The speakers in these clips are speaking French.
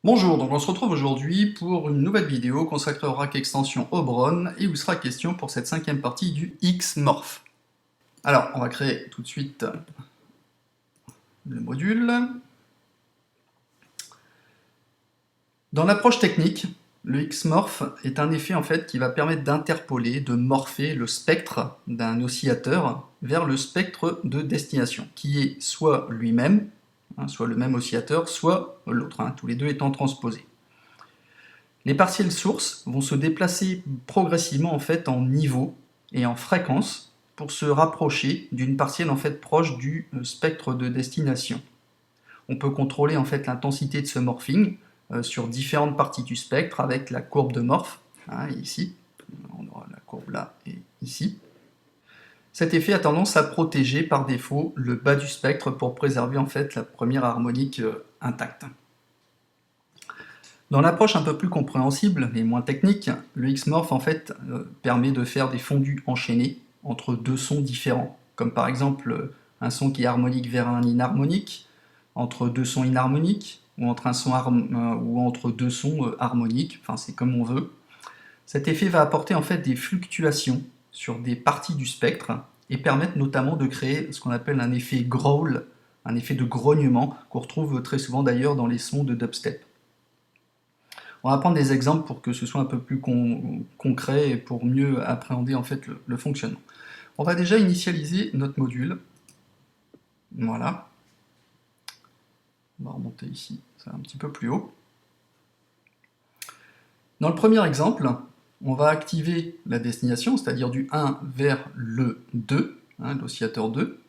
Bonjour, donc on se retrouve aujourd'hui pour une nouvelle vidéo consacrée au rack extension Obron et où il sera question pour cette cinquième partie du Xmorph. Alors, on va créer tout de suite le module. Dans l'approche technique, le Xmorph est un effet en fait qui va permettre d'interpoler, de morpher le spectre d'un oscillateur vers le spectre de destination, qui est soit lui-même, soit le même oscillateur, soit l'autre, tous les deux étant transposés. Les partiels sources vont se déplacer progressivement en fait en niveau et en fréquence pour se rapprocher d'une partielle en fait proche du spectre de destination. On peut contrôler en fait l'intensité de ce morphing sur différentes parties du spectre avec la courbe de morph, ici, on aura la courbe là et ici. Cet effet a tendance à protéger par défaut le bas du spectre pour préserver en fait la première harmonique intacte. Dans l'approche un peu plus compréhensible et moins technique, le Xmorph en fait permet de faire des fondus enchaînés entre deux sons différents, comme par exemple un son qui est harmonique vers un inharmonique, entre deux sons inharmoniques, ou entre, deux sons harmoniques, enfin c'est comme on veut. Cet effet va apporter en fait des fluctuations sur des parties du spectre et permettre notamment de créer ce qu'on appelle un effet growl, un effet de grognement qu'on retrouve très souvent d'ailleurs dans les sons de dubstep. On va prendre des exemples pour que ce soit un peu plus concret et pour mieux appréhender en fait le fonctionnement. On va déjà initialiser notre module. Voilà. On va remonter ici, ça va un petit peu plus haut. Dans le premier exemple, on va activer la destination, c'est-à-dire du 1 vers le 2, l'oscillateur 2,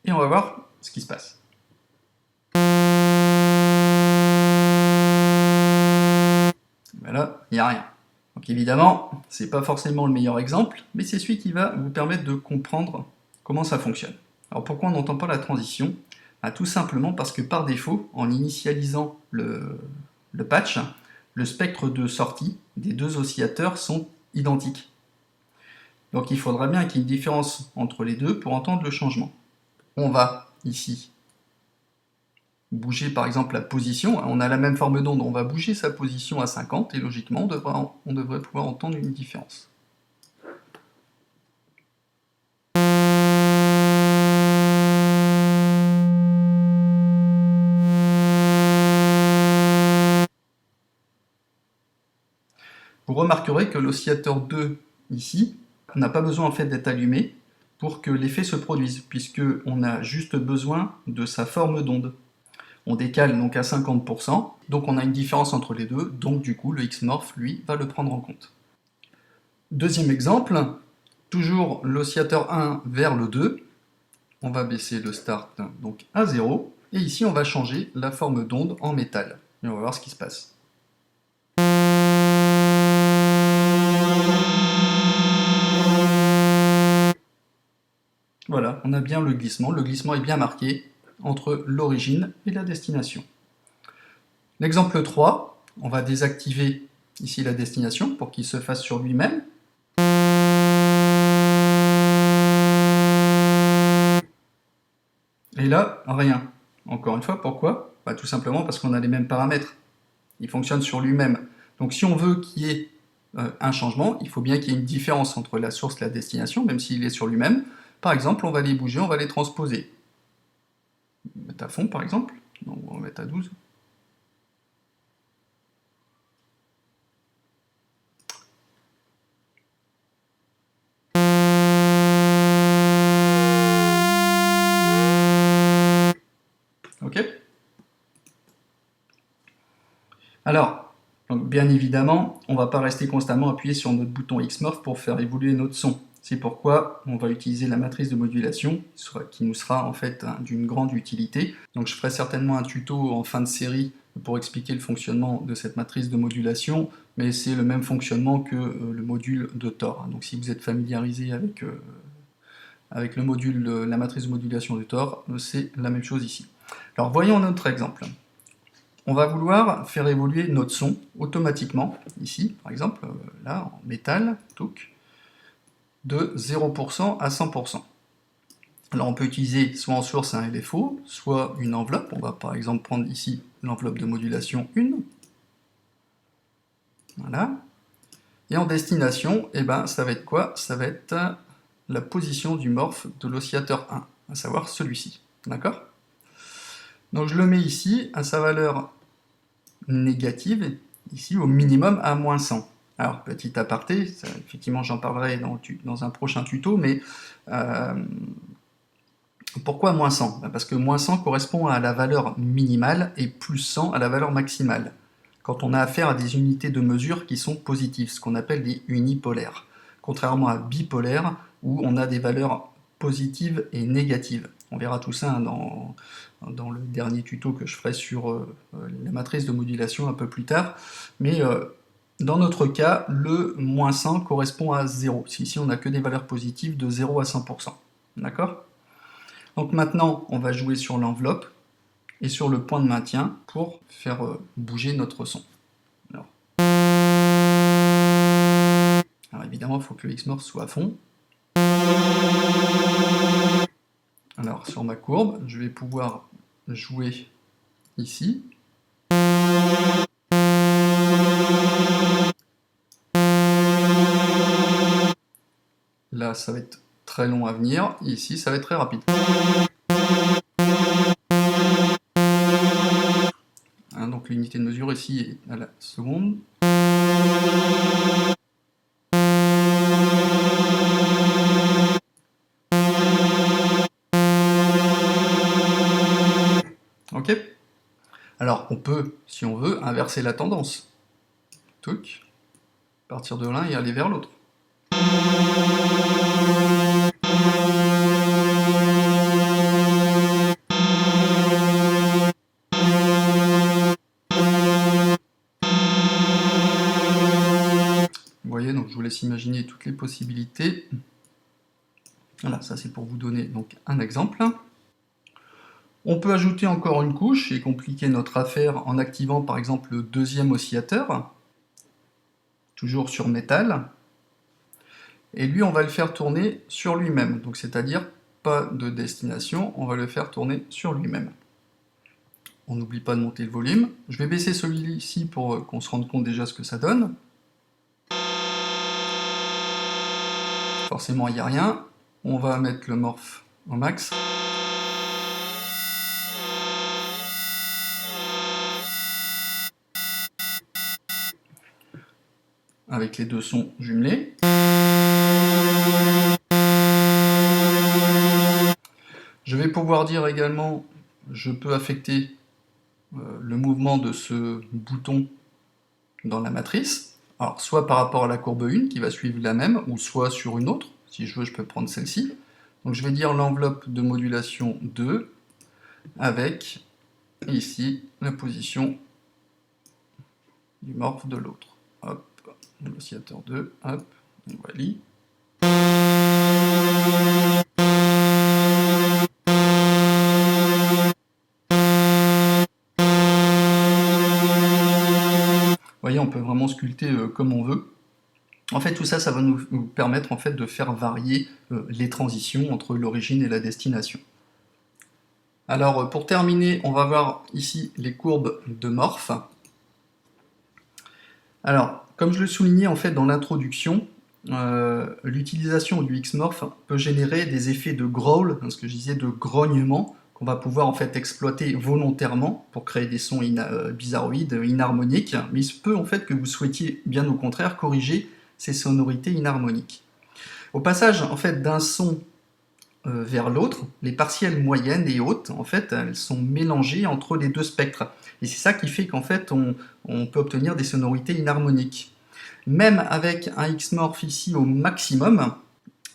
et on va voir ce qui se passe. Ben là, il n'y a rien. Donc évidemment, c'est pas forcément le meilleur exemple, mais c'est celui qui va vous permettre de comprendre comment ça fonctionne. Alors pourquoi on n'entend pas la transition? Tout simplement parce que par défaut, en initialisant le patch, le spectre de sortie des deux oscillateurs sont identiques. Donc il faudra bien qu'il y ait une différence entre les deux pour entendre le changement. On va ici bouger par exemple la position, on a la même forme d'onde, on va bouger sa position à 50 et logiquement on devrait pouvoir entendre une différence. Vous remarquerez que l'oscillateur 2 ici n'a pas besoin en fait d'être allumé pour que l'effet se produise, puisqu'on a juste besoin de sa forme d'onde. On décale donc à 50%, donc on a une différence entre les deux, donc du coup le Xmorph, lui, va le prendre en compte. Deuxième exemple, toujours l'oscillateur 1 vers le 2, on va baisser le start donc à 0, et ici on va changer la forme d'onde en métal, et on va voir ce qui se passe. Voilà, on a bien le glissement est bien marqué entre l'origine et la destination. L'exemple 3, on va désactiver ici la destination pour qu'il se fasse sur lui-même. Et là, rien. Encore une fois, pourquoi? Tout simplement parce qu'on a les mêmes paramètres. Il fonctionne sur lui-même. Donc si on veut qu'il y ait un changement, il faut bien qu'il y ait une différence entre la source et la destination, même s'il est sur lui-même. Par exemple, on va les bouger, on va les transposer. On va mettre à fond, par exemple. Donc, on va mettre à 12. Ok? Alors, donc bien évidemment, on ne va pas rester constamment appuyé sur notre bouton Xmorph pour faire évoluer notre son. C'est pourquoi on va utiliser la matrice de modulation, qui nous sera en fait d'une grande utilité. Donc je ferai certainement un tuto en fin de série pour expliquer le fonctionnement de cette matrice de modulation, mais c'est le même fonctionnement que le module de Tor. Donc si vous êtes familiarisé avec le module, la matrice de modulation de Tor, c'est la même chose ici. Alors voyons un autre exemple. on va vouloir faire évoluer notre son automatiquement, ici, par exemple, là, en métal, de 0% à 100%. Alors on peut utiliser soit en source un LFO, soit une enveloppe. On va par exemple prendre ici l'enveloppe de modulation 1. Voilà. Et en destination, eh ben, ça va être quoi? Ça va être la position du morph de l'oscillateur 1, à savoir celui-ci. D'accord? Donc je le mets ici à sa valeur négative, ici au minimum à moins 100. Alors, petit aparté, ça, effectivement j'en parlerai dans un prochain tuto, mais pourquoi moins 100? Parce que moins 100 correspond à la valeur minimale et plus 100 à la valeur maximale. Quand on a affaire à des unités de mesure qui sont positives, ce qu'on appelle des unipolaires. Contrairement à bipolaires, où on a des valeurs positives et négatives. On verra tout ça dans le dernier tuto que je ferai sur la matrice de modulation un peu plus tard. Mais dans notre cas, le moins 100 correspond à 0. Ici, on n'a que des valeurs positives de 0 à 100%. D'accord? Donc maintenant, on va jouer sur l'enveloppe et sur le point de maintien pour faire bouger notre son. Alors évidemment, il faut que le Xmorph soit à fond. Alors sur ma courbe, je vais pouvoir jouer ici. Là, ça va être très long à venir. Et ici, ça va être très rapide. Hein, donc l'unité de mesure ici est à la seconde. Ok? Alors, on peut, si on veut, inverser la tendance. Touc. Partir de l'un et aller vers l'autre. Vous voyez, donc je vous laisse imaginer toutes les possibilités. Voilà, ça c'est pour vous donner donc un exemple. On peut ajouter encore une couche et compliquer notre affaire en activant par exemple le deuxième oscillateur, toujours sur métal. Et lui, on va le faire tourner sur lui-même, donc c'est-à-dire pas de destination, on va le faire tourner sur lui-même. On n'oublie pas de monter le volume. Je vais baisser celui-ci pour qu'on se rende compte déjà ce que ça donne. Forcément, il n'y a rien. On va mettre le morph au max. Avec les deux sons jumelés. Je vais pouvoir dire également, je peux affecter le mouvement de ce bouton dans la matrice. Alors, soit par rapport à la courbe 1, qui va suivre la même, ou soit sur une autre. Si je veux, je peux prendre celle-ci. Donc je vais dire l'enveloppe de modulation 2, avec, ici, la position du morph de l'autre. Hop, l'oscillateur 2, hop, et voilà. Vous voyez, on peut vraiment sculpter comme on veut. En fait, tout ça, ça va nous permettre en fait, de faire varier les transitions entre l'origine et la destination. Alors, pour terminer, on va voir ici les courbes de morph. Alors, comme je le soulignais en fait dans l'introduction, l'utilisation du Xmorph peut générer des effets de growl, ce que je disais de grognement, qu'on va pouvoir en fait exploiter volontairement pour créer des sons bizarroïdes, inharmoniques, mais il se peut en fait que vous souhaitiez bien au contraire corriger ces sonorités inharmoniques. Au passage en fait d'un son vers l'autre, les partielles moyennes et hautes, en fait, elles sont mélangées entre les deux spectres. Et c'est ça qui fait qu'en fait, on peut obtenir des sonorités inharmoniques. Même avec un Xmorph ici au maximum,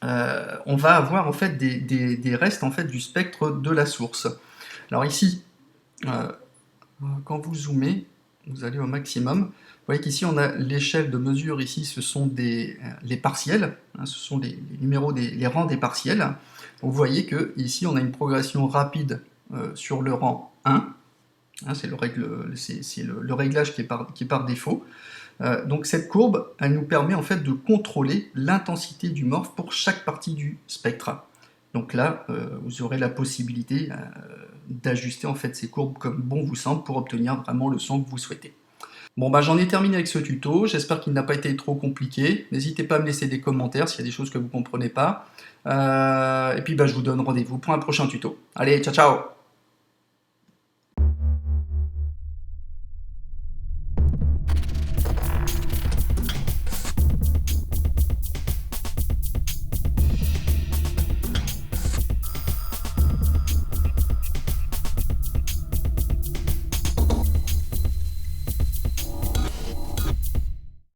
on va avoir en fait des restes en fait, du spectre de la source. Alors ici, quand vous zoomez, vous allez au maximum. Vous voyez qu'ici on a l'échelle de mesure, ici ce sont les partiels, hein, ce sont les numéros, les rangs des partiels. Vous voyez que ici on a une progression rapide sur le rang 1, hein, c'est le réglage qui est par défaut. Donc cette courbe, elle nous permet en fait de contrôler l'intensité du morph pour chaque partie du spectre. Donc là, vous aurez la possibilité d'ajuster en fait ces courbes comme bon vous semble pour obtenir vraiment le son que vous souhaitez. Bon bah j'en ai terminé avec ce tuto, j'espère qu'il n'a pas été trop compliqué. N'hésitez pas à me laisser des commentaires s'il y a des choses que vous ne comprenez pas. Et puis bah, je vous donne rendez-vous pour un prochain tuto. Allez, ciao ciao!